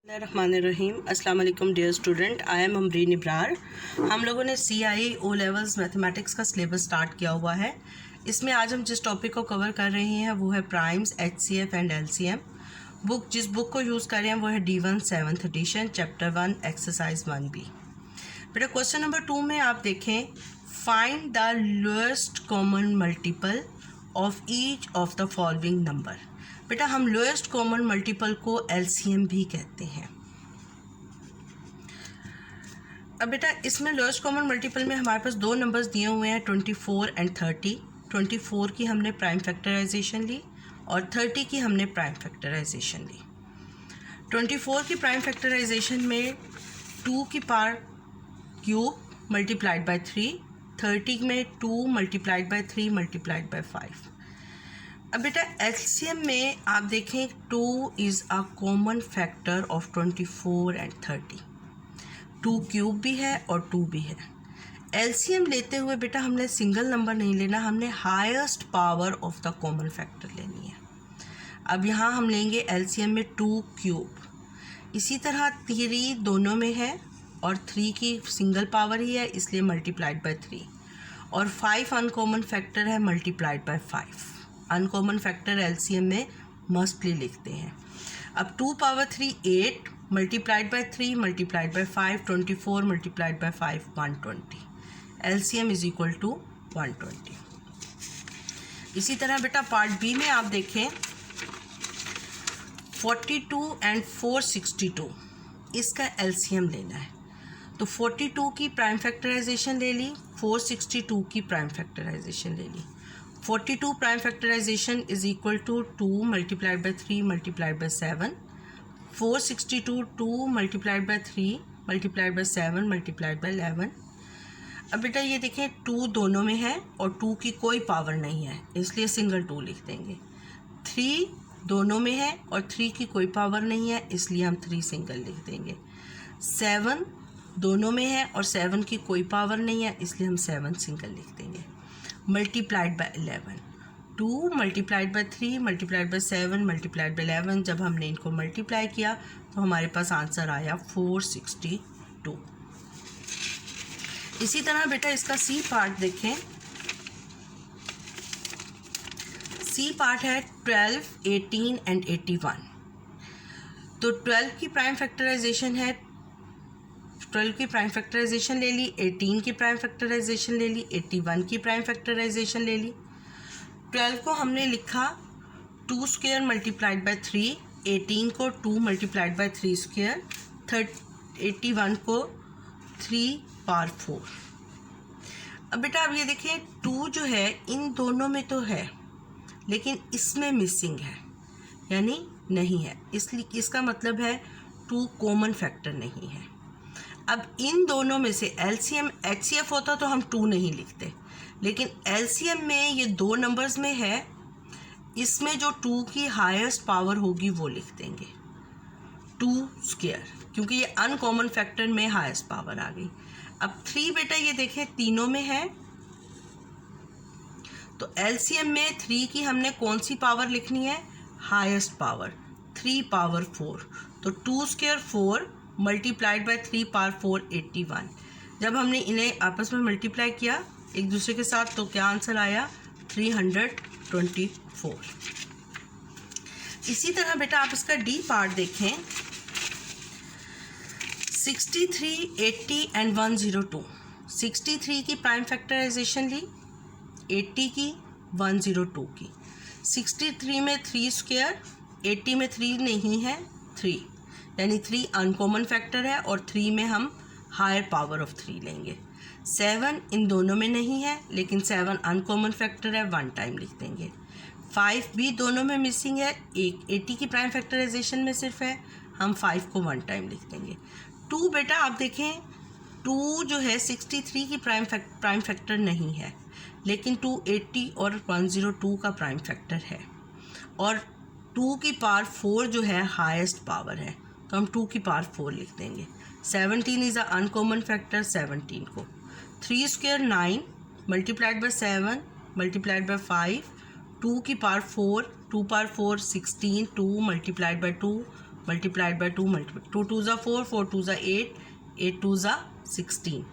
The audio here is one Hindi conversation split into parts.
Bismillahirrahmanirrahim। अस्सलाम वालेकुम dear student, I am Amreen Ibrar. हम लोगों ने CIE O लेवल्स मैथमेटिक्स का सिलेबस स्टार्ट किया हुआ है। इसमें आज हम जिस टॉपिक को कवर कर रहे हैं वो है प्राइम्स, HCF एंड LCM। जिस बुक को यूज़ कर रहे हैं वो है D1 7th addition, chapter 1 exercise 1B। बेटा क्वेश्चन नंबर 2 में आप देखें, find the lowest common multiple of each of the following number. बेटा हम लोएस्ट कॉमन मल्टीपल को LCM भी कहते हैं। अब बेटा इसमें लोएस्ट कॉमन मल्टीपल में हमारे पास दो नंबर्स दिए हुए हैं, 24 एंड 30। 24 की हमने प्राइम फैक्टराइजेशन ली और 30 की हमने प्राइम फैक्टराइजेशन ली। 24 की प्राइम फैक्टराइजेशन में 2 की पावर क्यूब मल्टीप्लाइड बाय 3, 30 में 2 मल्टीप्लाइड बाय 3 मल्टीप्लाइड बाय 5। अब बेटा LCM में आप देखें 2 is a common factor of 24 and 30। 2 cube भी है और 2 भी है। LCM लेते हुए बेटा हमने सिंगल नंबर नहीं लेना, हमने highest power of the common factor लेनी है। अब यहाँ हम लेंगे LCM में 2 क्यूब। इसी तरह 3 दोनों में है और 3 की सिंगल पावर ही है, इसलिए मल्टीप्लाइड बाय 3। और 5 अनकॉमन फैक्टर है, multiplied by 5। Uncommon factor LCM में मस्टली लिखते हैं। अब 2 power 3 8 multiplied by 3 multiplied by 5, 24 multiplied by 5 120। LCM is equal to 120। इसी तरह बेटा पार्ट बी में आप देखें 42 एंड 462, इसका LCM लेना है। तो 42 की प्राइम फैक्टराइजेशन ले ली, 462 की प्राइम फैक्टराइजेशन ले ली। 42 prime factorisation is equal to 2 multiplied by 3 multiplied by 7। 462 2 multiplied by 3 multiplied by 7 multiplied by 11। अब बेटा ये देखें 2 दोनों में है और 2 की कोई पावर नहीं है, इसलिए सिंगल 2 लिख देंगे। 3 दोनों में है और 3 की कोई पावर नहीं है, इसलिए हम 3 सिंगल लिख देंगे। 7 दोनों में है और 7 की कोई पावर नहीं है, इसलिए हम 7 सिंगल लिख देंगे। Multiplied by 11, 2 multiplied by 3 multiplied by 7 multiplied by 11। जब हमने इनको मल्टीप्लाई किया तो हमारे पास आंसर आया 462। इसी तरह बेटा इसका C पार्ट देखें। C पार्ट है 12 18 एंड 81। तो 12 की प्राइम फैक्टराइजेशन है, 12 की प्राइम फैक्टराइजेशन ले ली, 18 की प्राइम फैक्टराइजेशन ले ली, 81 की प्राइम फैक्टराइजेशन ले ली। 12 को हमने लिखा 2 स्क्वायर मल्टीप्लाइड बाय 3, 18 को 2 मल्टीप्लाइड बाय 3 स्क्वायर, 81 को 3 पावर 4। अब बेटा अब ये देखें 2 जो है इन दोनों में तो है लेकिन इसमें मिसिंग है, यानी नहीं है, इसलिए इसका मतलब है 2 कॉमन फैक्टर नहीं है। अब इन दोनों में से LCM HCF होता तो हम 2 नहीं लिखते, लेकिन LCM में ये 2 नंबर्स में है, इसमें जो 2 की हाईएस्ट पावर होगी वो लिख देंगे 2 स्क्वायर, क्योंकि ये अनकॉमन फैक्टर में हाईएस्ट पावर आ गई। अब 3 बेटा ये देखें तीनों में है, तो LCM में 3 की हमने कौन सी पावर लिखनी है, हाईएस्ट पावर, 3 पावर 4। तो 2 स्क्वायर 4 मल्टीप्लाइड बाय 3 पावर 4 81। जब हमने इन्हें आपस में मल्टीप्लाई किया एक दूसरे के साथ तो क्या आंसर आया, 324। इसी तरह बेटा आप इसका D पार्ट देखें। 63 80 एंड 102। 63 की प्राइम फैक्टराइजेशन ली, 80 की, 102 की। 63 में 3 स्क्वायर, 80 में 3 नहीं है, 3, यानी 3 अनकॉमन फैक्टर है और 3 में हम हायर पावर ऑफ 3 लेंगे। 7 इन दोनों में नहीं है लेकिन 7 अनकॉमन फैक्टर है, 1 टाइम लिख देंगे। 5 भी दोनों में मिसिंग है, एक 80 की प्राइम फैक्टराइजेशन में सिर्फ है, हम 5 को 1 टाइम लिख देंगे। 2 बेटा आप देखें 2 जो है 63 की प्राइम फैक्टर नहीं है, लेकिन 2 80 और 102 का प्राइम फैक्टर है और 2 की पावर 4 जो है हाईएस्ट पावर है, तो हम 2 की पावर 4 लिख देंगे। 17 इज़ अ अनकॉमन फैक्टर, 17 को। 3 square 9 multiplied by 7 multiplied by 5, 2 की power 4, 2 power 4 16, 2 multiplied bye 2 multiplied bye 2 2 2 ज़ा 4, 4 2 ज़ा 8, 8 2 ज़ा 16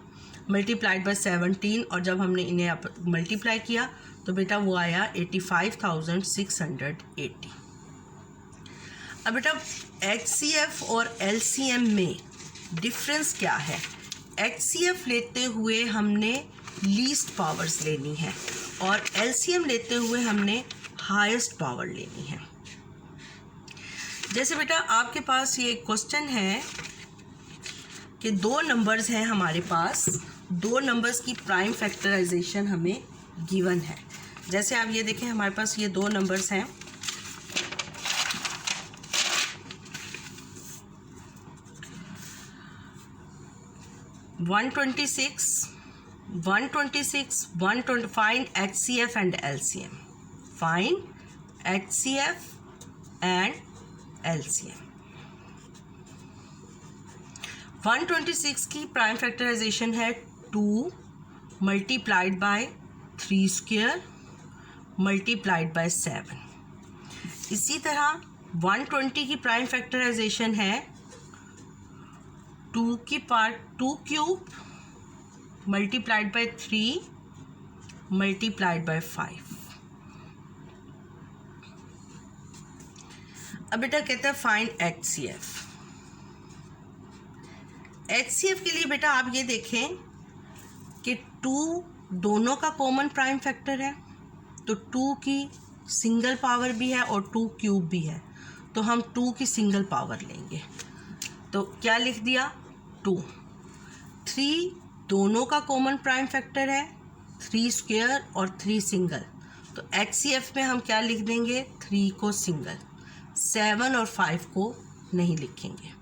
मल्टीप्लाइड बाय 17, और जब हमने इन्हें मल्टीप्लाई किया तो बेटा वो आया 85,680। अब बेटा HCF और LCM में डिफरेंस क्या है? HCF लेते हुए हमने लीस्ट पावर्स लेनी है और LCM लेते हुए हमने हाईएस्ट पावर लेनी है। जैसे बेटा आपके पास ये क्वेश्चन है कि दो नंबर्स हैं हमारे पास, दो नंबर्स की प्राइम फैक्टराइजेशन हमें गिवन है। जैसे आप ये देखें हमारे पास ये दो नंबर्स हैं, find HCF and LCM, find HCF and LCM। 126 की प्राइम फैक्टराइजेशन है 2 multiplied by 3 square multiplied by 7। इसी तरह 120 की प्राइम फैक्टराइजेशन है 2 cube multiplied by 3 multiplied by 5। अब बेटा कहता है फाइंड HCF। HCF के लिए बेटा आप ये देखें कि 2 दोनों का कॉमन प्राइम फैक्टर है, तो 2 की सिंगल पावर भी है और 2 क्यूब भी है, तो हम 2 की सिंगल पावर लेंगे। तो क्या लिख दिया 2। 3 दोनों का कॉमन प्राइम फैक्टर है, 3 स्क्वायर और 3 सिंगल, तो HCF में हम क्या लिख देंगे 3 को सिंगल, 7 और 5 को नहीं लिखेंगे।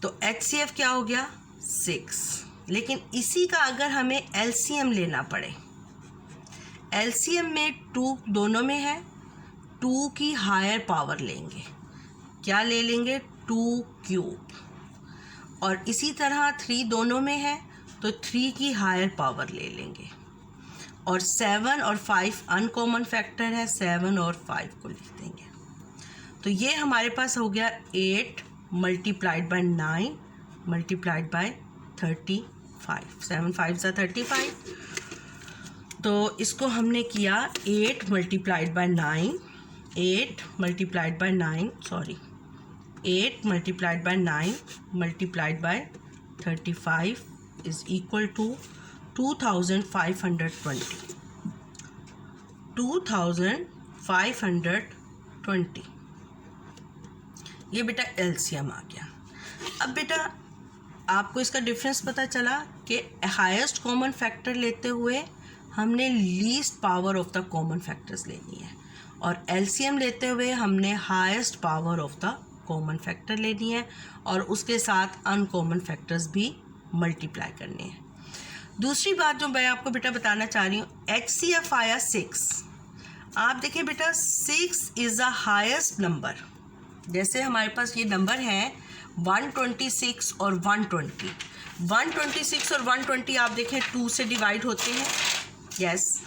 तो HCF क्या हो गया 6। लेकिन इसी का अगर हमें LCM लेना पड़े, LCM में 2 दोनों में है, 2 की हायर पावर लेंगे, क्या ले लेंगे 2 क्यूब, और इसी तरह 3 दोनों में है तो 3 की हायर पावर ले लेंगे, और 7 और 5 अनकॉमन फैक्टर है, 7 और 5 को लिख देंगे। तो ये हमारे पास हो गया 8 मल्टीप्लाइड बाय 9 मल्टीप्लाइड बाय 35, 7 5 ज़ा 35। तो इसको हमने किया 8 multiplied by 9, 8 multiplied by 9 multiplied by 35 is equal to 2520। ये बेटा LCM आ गया। अब बेटा आपको इसका डिफरेंस पता चला कि हाईएस्ट कॉमन फैक्टर लेते हुए हमने least power of the common factors लेनी है, और LCM लेते हुए हमने highest power of the common factor लेनी है, और उसके साथ अनकॉमन फैक्टर्स भी मल्टीप्लाई करने हैं। दूसरी बात जो मैं आपको बेटा बताना चाह रही हूँ, HCF आया 6। आप देखिए बेटा 6 इज़ द हाईएस्ट नंबर। जैसे हमारे पास ये नंबर है 126 और 120, 126 और 120 आप देखें 2 से डिवाइड होते हैं, यस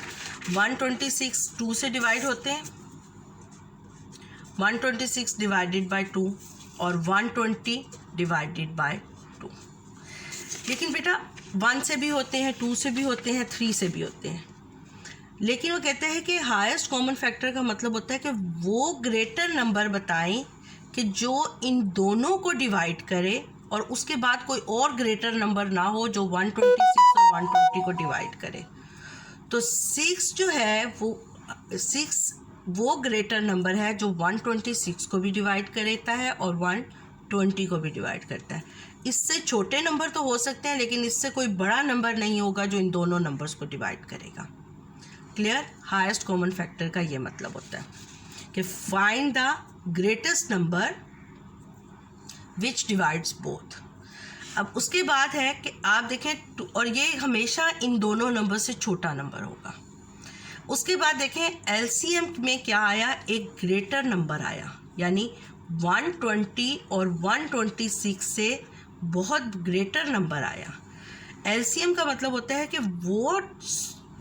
126 2 से डिवाइड होते हैं, 126 डिवाइडेड बाय 2 और 120 डिवाइडेड बाय 2। लेकिन बेटा 1 से भी होते हैं, 2 से भी होते हैं, 3 से भी होते हैं। लेकिन वो कहते हैं कि हाईएस्ट कॉमन फैक्टर का मतलब होता है कि वो ग्रेटर नंबर बताएं कि जो इन दोनों को डिवाइड करे और उसके बाद कोई और ग्रेटर नंबर ना हो जो 126 और 120 को डिवाइड करे। तो 6 जो है वो ग्रेटर नंबर है जो 126 को भी डिवाइड करता है और 120 को भी डिवाइड करता है। इससे छोटे नंबर तो हो सकते हैं, लेकिन इससे कोई बड़ा नंबर नहीं होगा जो इन दोनों नंबर्स को डिवाइड करेगा। क्लियर? हाईएस्ट कॉमन फैक्टर का ये मतलब होता है कि find the greatest number which divides both. अब उसके बाद है कि आप देखें, और ये हमेशा इन दोनों नंबर से छोटा नंबर होगा। उसके बाद देखें LCM में क्या आया, एक ग्रेटर नंबर आया, यानी 120 और 126 से बहुत ग्रेटर नंबर आया। LCM का मतलब होता है कि वो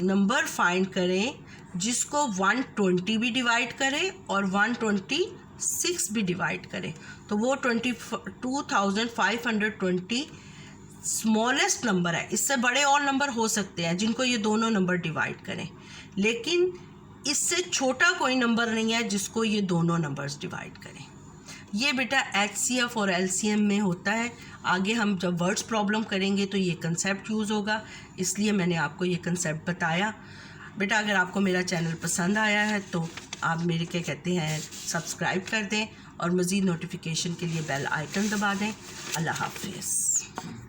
नंबर फाइंड करें जिसको 120 भी डिवाइड करे और 126 भी डिवाइड करे, तो वो 22,520 स्मॉलेस्ट नंबर है। इससे बड़े और नंबर हो सकते हैं जिनको ये दोनों नंबर डिवाइड करें, लेकिन इससे छोटा कोई नंबर नहीं है जिसको ये दोनों नंबर्स डिवाइड करें। ये बेटा HCF और LCM में होता है। आगे हम जब वर्ड्स प्रॉब्लम करेंगे तो ये कंसेप्ट यूज़ होगा, इसलिए मैंने आपको ये कंसेप्ट बताया। बेटा अगर आपको मेरा चैनल पसंद आया है तो आप मेरे क्या कहते हैं सब्सक्राइब कर दें और मज़ीद नोटिफिकेशन के लिए बेल आइकन दबा दें। अल्लाह हाफ़िज़।